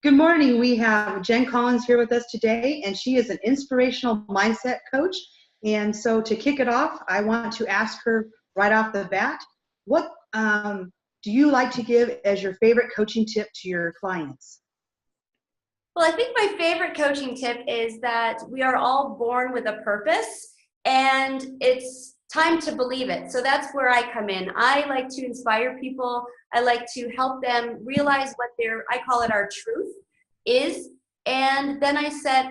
Good morning. We have Jen Collins here with us today, and she is an inspirational mindset coach. And so to kick it off, I want to ask her right off the bat, what do you like to give as your favorite coaching tip to your clients? Well, I think my favorite coaching tip is that we are all born with a purpose, and it's time to believe it. So that's where I come in. I like to inspire people. I like to help them realize what I call it our truth is. And then I set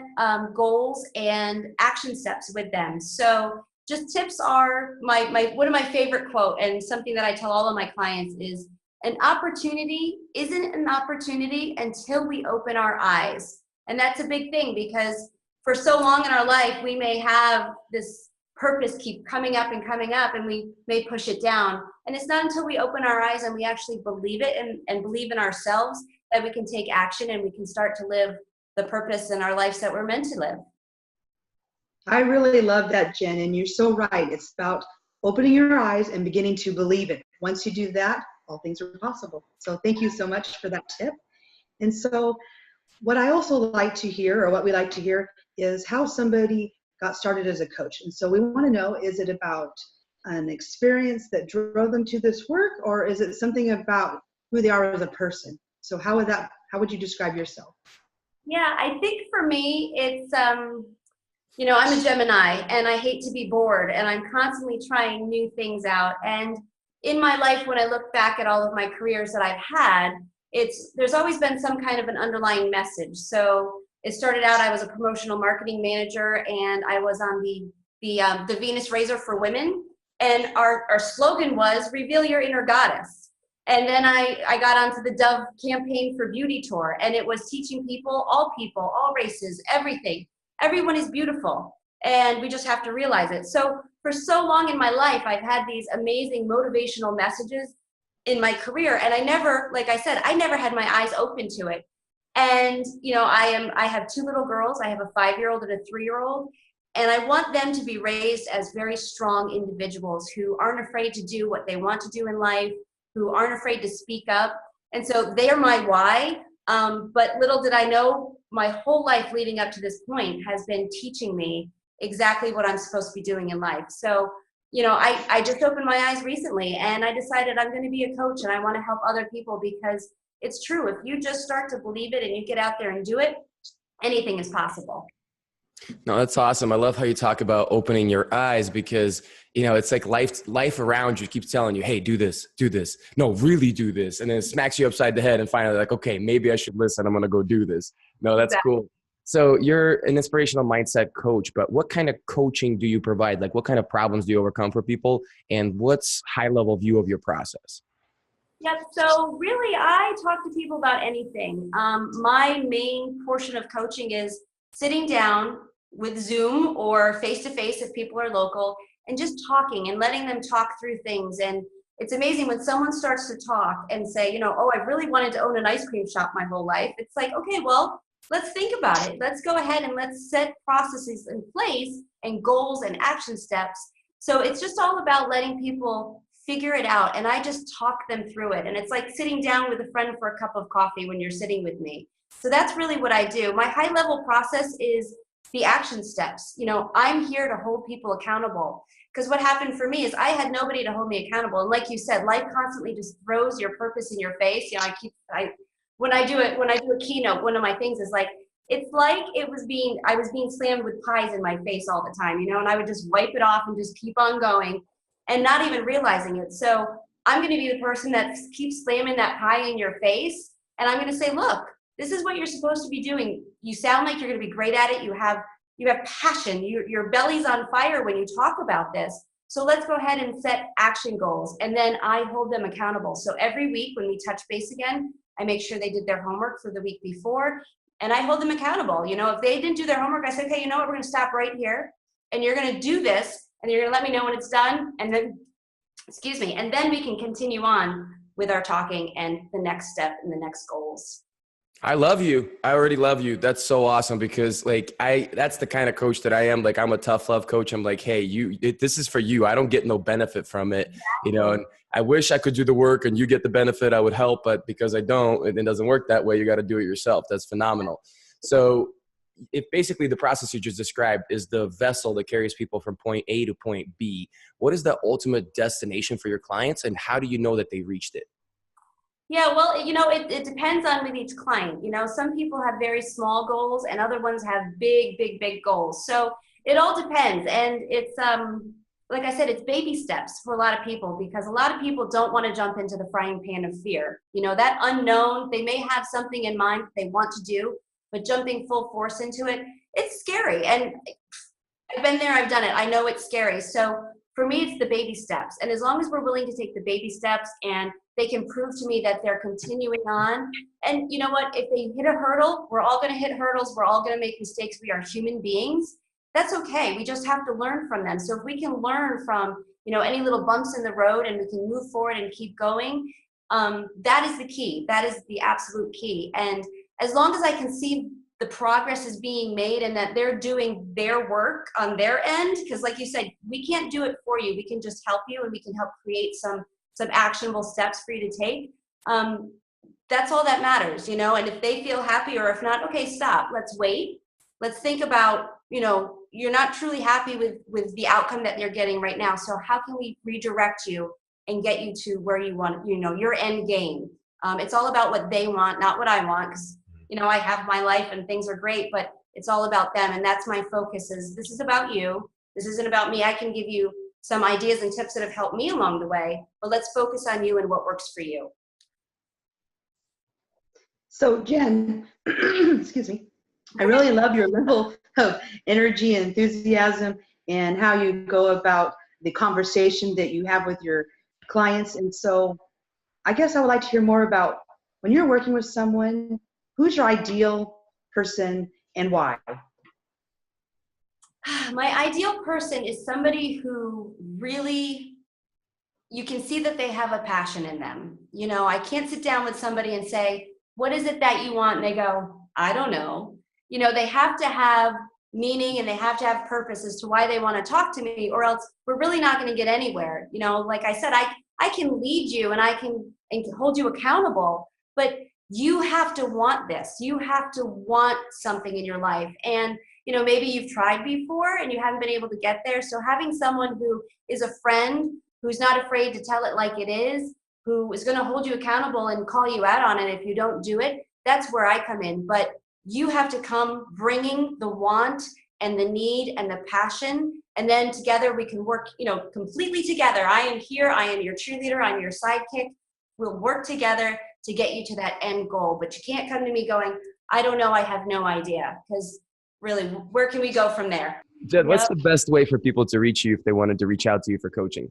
goals and action steps with them. So just tips are one of my favorite quote, and something that I tell all of my clients is, an opportunity isn't an opportunity until we open our eyes. And that's a big thing, because for so long in our life, we may have this purpose keep coming up, and we may push it down. And it's not until we open our eyes and we actually believe it and believe in ourselves that we can take action and we can start to live the purpose in our lives that we're meant to live. I really love that, Jen, and you're so right. It's about opening your eyes and beginning to believe it. Once you do that, all things are possible. So thank you so much for that tip. And so what I also like to hear, or what we like to hear, is how somebody got started as a coach. And so we want to know, is it about an experience that drove them to this work, or is it something about who they are as a person? So how would you describe yourself? Yeah, I think for me, it's, I'm a Gemini, and I hate to be bored, and I'm constantly trying new things out. And in my life, when I look back at all of my careers that I've had, there's always been some kind of an underlying message. So it started out, I was a promotional marketing manager, and I was on the Venus Razor for women. And our slogan was, reveal your inner goddess. And then I got onto the Dove campaign for Beauty Tour, and it was teaching people, all races, everything. Everyone is beautiful, and we just have to realize it. So for so long in my life, I've had these amazing motivational messages in my career, and I never had my eyes open to it. And I have two little girls. I have a 5-year-old and a 3-year-old, and I want them to be raised as very strong individuals who aren't afraid to do what they want to do in life, who aren't afraid to speak up. And so they are my why. But little did I know, my whole life leading up to this point has been teaching me exactly what I'm supposed to be doing in life. So, I just opened my eyes recently, and I decided I'm going to be a coach, and I want to help other people, because it's true. If you just start to believe it and you get out there and do it, anything is possible. No, that's awesome. I love how you talk about opening your eyes, because, it's like life around you keeps telling you, hey, do this. No, really do this. And then it smacks you upside the head, and finally like, okay, maybe I should listen. I'm going to go do this. No, that's exactly. Cool. So you're an inspirational mindset coach, but what kind of coaching do you provide? Like, what kind of problems do you overcome for people? And what's high level view of your process? Yeah, so really I talk to people about anything. My main portion of coaching is sitting down with Zoom or face-to-face if people are local, and just talking and letting them talk through things. And it's amazing when someone starts to talk and say, I really wanted to own an ice cream shop my whole life. It's like, okay, well, let's think about it. Let's go ahead and let's set processes in place and goals and action steps. So it's just all about letting people figure it out, and I just talk them through it. And it's like sitting down with a friend for a cup of coffee when you're sitting with me. So that's really what I do. My high level process is the action steps. I'm here to hold people accountable, because what happened for me is I had nobody to hold me accountable. And like you said, life constantly just throws your purpose in your face. When I do a keynote, one of my things is like, it's like I was being slammed with pies in my face all the time, and I would just wipe it off and just keep on going and not even realizing it. So I'm going to be the person that keeps slamming that pie in your face. And I'm going to say, look, this is what you're supposed to be doing. You sound like you're going to be great at it. You have passion. Your belly's on fire when you talk about this. So let's go ahead and set action goals. And then I hold them accountable. So every week when we touch base again, I make sure they did their homework for the week before, and I hold them accountable. If they didn't do their homework, I said, okay, you know what? We're going to stop right here, and you're going to do this, and you're going to let me know when it's done. And then, and then we can continue on with our talking and the next step and the next goals. I love you. I already love you. That's so awesome because like that's the kind of coach that I am. Like I'm a tough love coach. I'm like, hey, this is for you. I don't get no benefit from it, and I wish I could do the work and you get the benefit. I would help, but because I don't, it doesn't work that way. You got to do it yourself. That's phenomenal. So if basically the process you just described is the vessel that carries people from point A to point B, what is the ultimate destination for your clients and how do you know that they reached it? Yeah, well, it depends on with each client. Some people have very small goals and other ones have big, big, big goals. So it all depends. And it's, like I said, it's baby steps for a lot of people because a lot of people don't want to jump into the frying pan of fear. That unknown, they may have something in mind that they want to do, but jumping full force into it, it's scary. And I've been there, I've done it. I know it's scary. So for me, it's the baby steps. And as long as we're willing to take the baby steps and they can prove to me that they're continuing on. And you know what? If they hit a hurdle, we're all going to hit hurdles. We're all going to make mistakes. We are human beings. That's okay. We just have to learn from them. So if we can learn from, any little bumps in the road and we can move forward and keep going, that is the key. That is the absolute key. And as long as I can see the progress is being made and that they're doing their work on their end, because like you said, we can't do it for you. We can just help you and we can help create some actionable steps for you to take. That's all that matters, and if they feel happy or if not, okay, stop, let's wait. Let's think about, you're not truly happy with the outcome that you're getting right now. So how can we redirect you and get you to where you want, your end game? It's all about what they want, not what I want, because I have my life and things are great, but it's all about them. And that's my focus this is about you. This isn't about me. I can give you some ideas and tips that have helped me along the way, but let's focus on you and what works for you. So Jen, excuse me, I really love your level of energy and enthusiasm and how you go about the conversation that you have with your clients. And so I guess I would like to hear more about when you're working with someone, who's your ideal person and why? My ideal person is somebody who really, you can see that they have a passion in them. I can't sit down with somebody and say, what is it that you want? And they go, I don't know. They have to have meaning and they have to have purpose as to why they want to talk to me, or else we're really not going to get anywhere. Like I said, I can lead you and I can hold you accountable, but you have to want this. You have to want something in your life. And maybe you've tried before and you haven't been able to get there. So having someone who is a friend, who's not afraid to tell it like it is, who is going to hold you accountable and call you out on it if you don't do it, that's where I come in. But you have to come bringing the want and the need and the passion, and then together we can work, completely together. I am here, I am your cheerleader, I'm your sidekick. We'll work together to get you to that end goal. But you can't come to me going, I don't know, I have no idea, because really, where can we go from there? Jen, what's the best way for people to reach you if they wanted to reach out to you for coaching?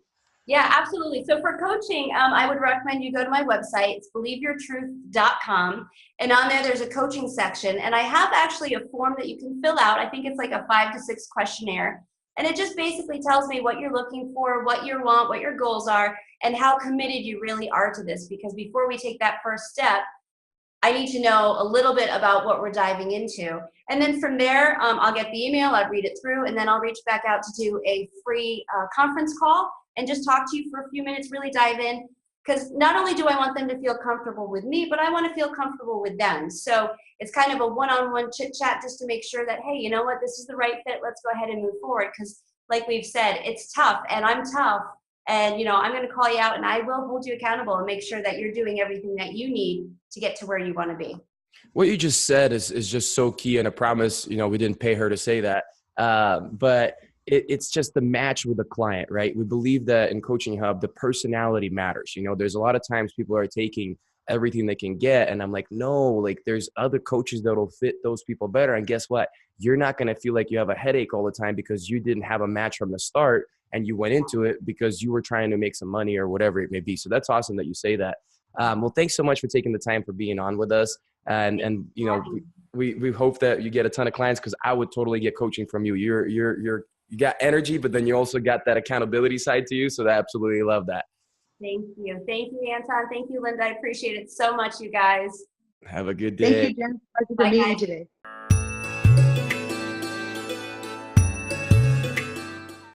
Yeah, absolutely. So for coaching, I would recommend you go to my website. It's believeyourtruth.com. And on there, there's a coaching section. And I have actually a form that you can fill out. I think it's like a 5 to 6 questionnaire. And it just basically tells me what you're looking for, what you want, what your goals are, and how committed you really are to this. Because before we take that first step, I need to know a little bit about what we're diving into. And then from there, I'll get the email, I'll read it through, and then I'll reach back out to do a free conference call and just talk to you for a few minutes, really dive in. Because not only do I want them to feel comfortable with me, but I want to feel comfortable with them. So it's kind of a one-on-one chit chat just to make sure that, hey, you know what, this is the right fit. Let's go ahead and move forward. Because like we've said, it's tough and I'm tough. And, I'm going to call you out and I will hold you accountable and make sure that you're doing everything that you need to get to where you want to be. What you just said is just so key. And I promise, we didn't pay her to say that. But it's just the match with the client, right? We believe that in Coaching Hub, the personality matters. There's a lot of times people are taking everything they can get. And I'm like, no, like there's other coaches that'll fit those people better. And guess what? You're not going to feel like you have a headache all the time because you didn't have a match from the start and you went into it because you were trying to make some money or whatever it may be. So that's awesome that you say that. Well, thanks so much for taking the time for being on with us. And we hope that you get a ton of clients because I would totally get coaching from you. You got energy, but then you also got that accountability side to you. So I absolutely love that. Thank you. Thank you, Anton. Thank you, Linda. I appreciate it so much, you guys. Have a good Thank day. you, Jen. Pleasure to Bye, meet guys. you today.